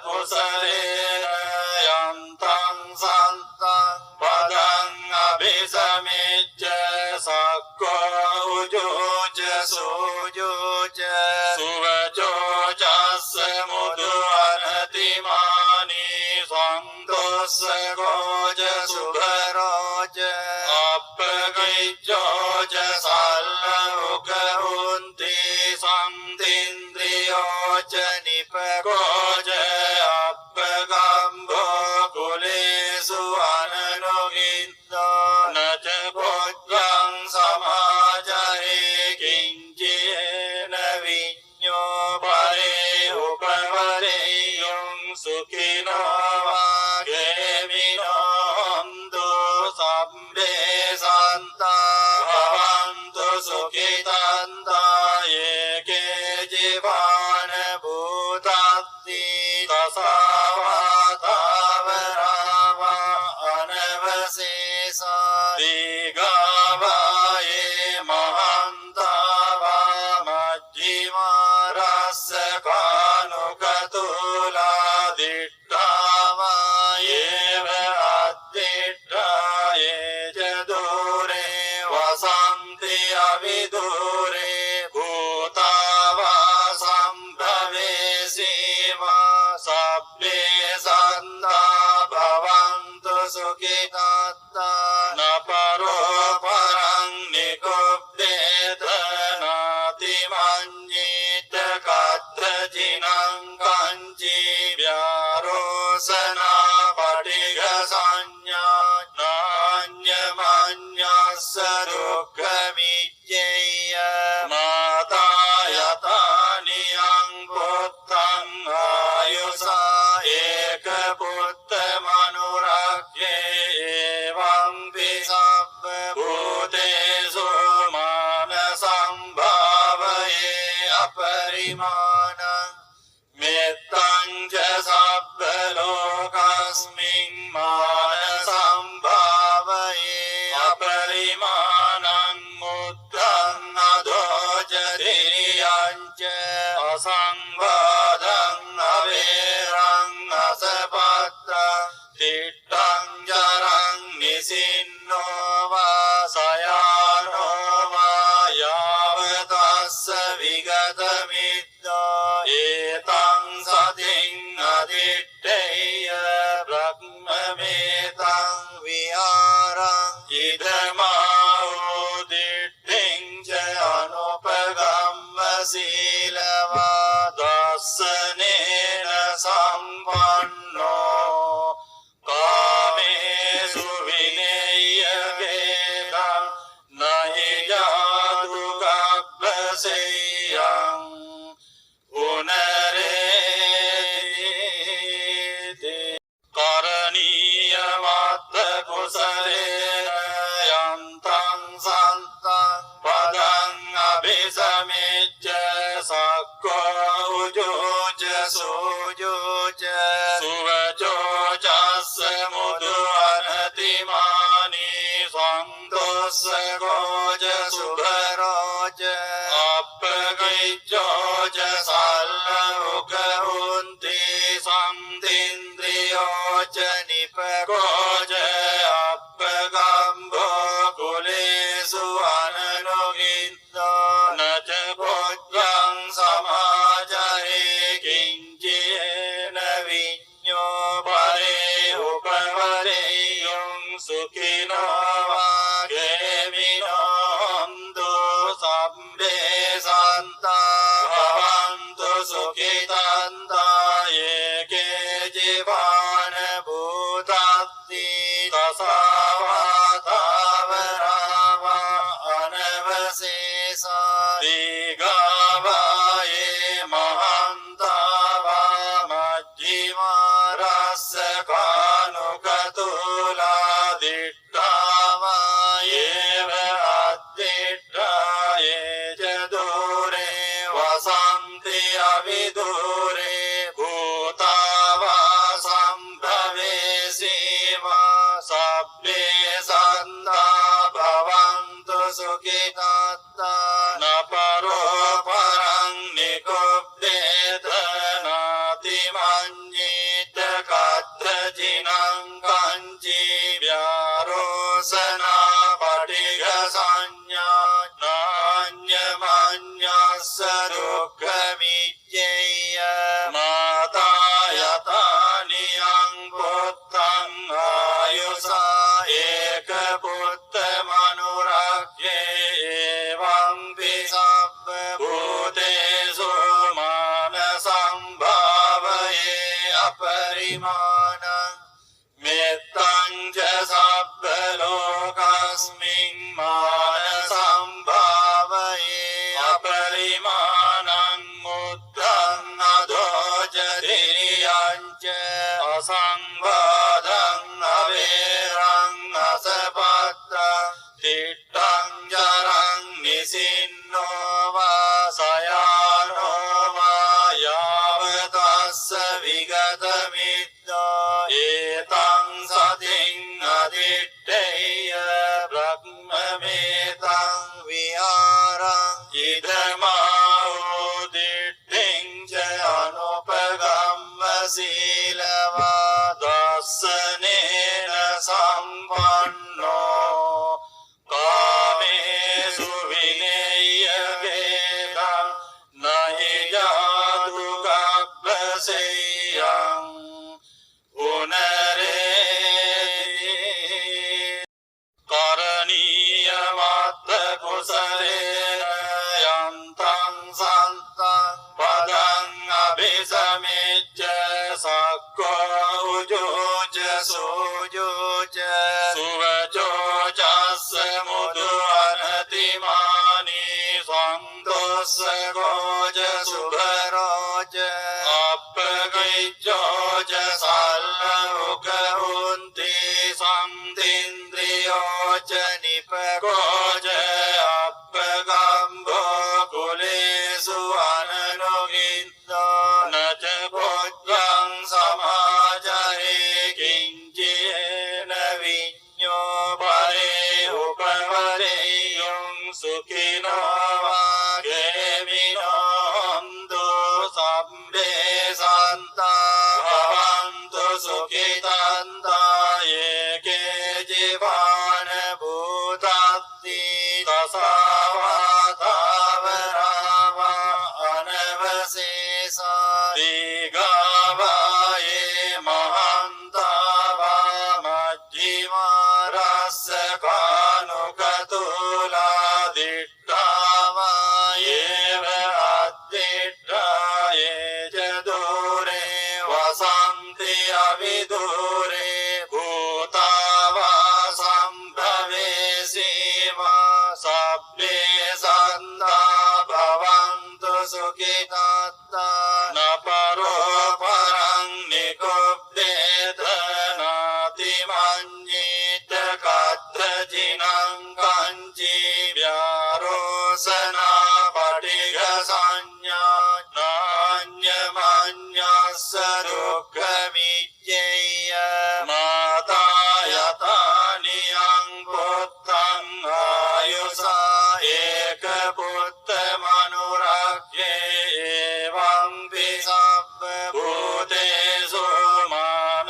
කුසලේන යන්තං සන්තං පදං අභිසමිච්ඡ සක්ඛෝ උජෝච සෝජෝච සුවචෝ චස්ස මුදු අනතිමානි සන්තෝස්සකෝච සුභරෝච අප්පගිච්ඡෝච සල්ලෝකහුන්ති සම්තින්ද්‍රියෝච නිපකෝච අප්පගම්භෝ කුලේසු අනනුගින්දෝ නච පොච්ඡං සමාජයේ කිංචේන විඤ්ඤෝ පරේ උපවරේයං සුඛිනෝ වාගේමිනෝ හන්තු සම්බේ සන්තා භවන්තු සුඛිතන්තා ඒකේ ජීවාන භූතත්ති තසවාතාවරාවා අනවසේසා දීඝාවායේ මහන්තාවා මජ්ජිමා රස්සකානුකතුලා දිට්ඨාවා ඒව අද්දිට්ඨායේ ච දූරේ වසන්ති අවිදූරේ භූතාවා සම්භවේ සීවා සබ්බේ සන්තා භවන්තු සුඛිතාත්තා නපරෝ පරං නිකුබ්බේත නාති මඤ්ඤේත කත්‍රජිනං කංචි ව්‍යාරෝසනා පටිඝ සංඥා නාඤ්ඤමඤ්ඤස්ස දුක්ඛ මිච්ඡේය මාතා යතානියං පුත්තං ආයුසා ඒක පුත්ත මනුරක්ඛේ එවං විසබ්බ භූතේසු මාන සම්භාවයේ අපරිමාණං මෙත්තං ච සබ්බ ලෝකස්මින් මාන සම්භාවයේ අපරිමාණං මුත්තං අදෝච තිරියං ච අසංවාදං අවේරං අසපත්තං තිට්ඨං ජරං නිසින්නෝ වා සයානෝ වා යාවතස්ස විගත මිද්දෝ ඒතං සතින් අදිට්ඨේය බ්‍රහ්මමේතං විහාරං ඉදමාහෝ දිට්ඨිං ච අනුපගම්ම සීලවා දස්සනේන සම්පන්නෝ කාමේසු විනේය වේදං නහි ජාතු ගබ්බසෙයං උනරේති කරණීය මත්ත කුසලේන යන්තං සන්තං පදං අභිසමිච්ඡ සක්ඛෝ උජෝච සෝජෝච සුවචෝ චස්ස මුදු අනතිමානි සන්තෝස්සකෝච සුභරෝච අප්පගිච්ඡෝච සල්ලෝකහුන්ති සම්තින්ද්‍රියෝච නිපකෝච අප්පගම්භෝ කුලේසු අනනුගින්දෝ නච පොච්ඡං සමාජයේ කිංචේන විඤ්ඤෝ පරේ උපවරේයං සුඛිනෝ වාගේමිනෝ හන්තු සම්බේ සන්තා භවන්තු සුඛිතන්තා ඒකේ ජීවාන භූතත්ති තසවාතාවරාවා අනවසේසා දීඝාවායේ මහන්තාවා මජ්ජිමා රස්සකානුකතුලා දිට්ඨාවා ඒව අද්දිට්ඨායේ ච දූරේ වසන්ති අවිදූරේ භූතාවා සම්භවේ සීවා සබ්බේ සන්තා භවන්තු සුඛිතාත්තා නපරෝ පරං නිකුබ්බේත නාති මඤ්ඤේ අපරිමාණං මෙත්තං ච සබ්බ ලෝකස්මින් මාන සම්භාවයේ අපරිමාණං මුත්තං අදෝච තිරියං ච අසංවාදං අවේරං අසපත්තං තිට්ඨං ජරං නිසින්නෝ වා සයානෝ වා යාවතස්ස විගත මිද්දෝ ඒතං සතින් අදිට්ඨේය බ්‍රහ්මමේතං විහාරං ඉදමාහෝ දිට්ඨිං ච අනුපගම්ම සීලවා දස්සනේන සම්පන්නෝ කාමේසු විනේය වේදං නහි ජාතු ගබ්බසෙයං උනරේ කරණීය මත්ත කුසලේන යන්තං සන්තං පදං අபிසමෙච්ච සක්කෝ උජෝච සෝජෝච සුවචෝ චස්ස මුදු අනතිමානි සන්තොස්ස ගෝච සුභරෝච අප්පගිච්ඡෝච සල්ලෝක හුන්ති සම්තින්ද්‍රියෝච නිපකෝච අප්පගම්භෝ කුලේසු අනනුගින්දෝ නච බුද්ධං සමාජයේ කිංචේන විඤ්ඤෝ පරේ උපවරේයං සුඛිනෝ වාගේමිනෝ හන්තු සම්බේ සන්තා භවන්තු සුඛිතන්තා ඒකේ ජීවාන භූතත්ති තසවාතාවරාවා අනවසේසා දීගාවායේ මහන්තාවා මජ්ජිමා රස්සකානුකතුලා දිට්ඨාවා ඒව අද්දිට්ඨායේ ච දූරේ වසන්ති අවිදූරේ භූතාවා සම්භවේසීවා සබ්බේ සන්තා භවන්තු සුඛිතාත්තා නපරෝ පරං නිකුබ්බේත නාති මඤ්ඤේත කත්ථජිනං කංචි ව්‍යාරෝසනා පටිඝ සංඥා නාඤ්ඤමඤ්ඤස්ස දුක්ඛමිච්ඡේය මාතා යතානියං පුත්තං ආයුසා ඒක පුත්ත මනුරක්ඛේ එවං පිසබ්බ භූතේසු මාන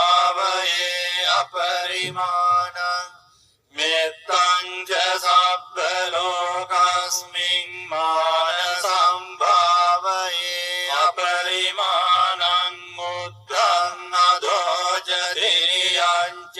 සම්භාවයේ අපරිමාණං මෙත්තං ච සබ්බ ලෝකස්මින් මාන සම්භාවයේ අපරිමාණං මුත්තං අදෝච තිරියං ච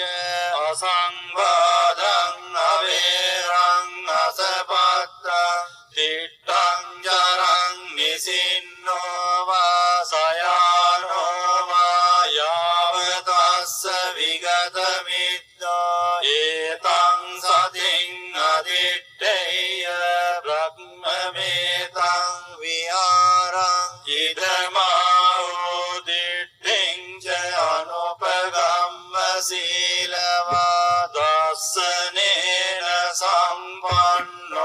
අසංවාදං අවේරං අසපත්තං තිට්ඨං ජරං නිසින්නෝ වා සයානෝ වා යාවතස්ස විගත මිද්දෝ ඒතං සතින් අදිට්ඨේය බ්‍රහ්මමේතං විහාරං ඉදමාහෝ දිට්ඨිං ච අනුපගම්ම සීලවා දස්සනේන සම්පන්නෝ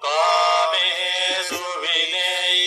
කාමේසු විනේය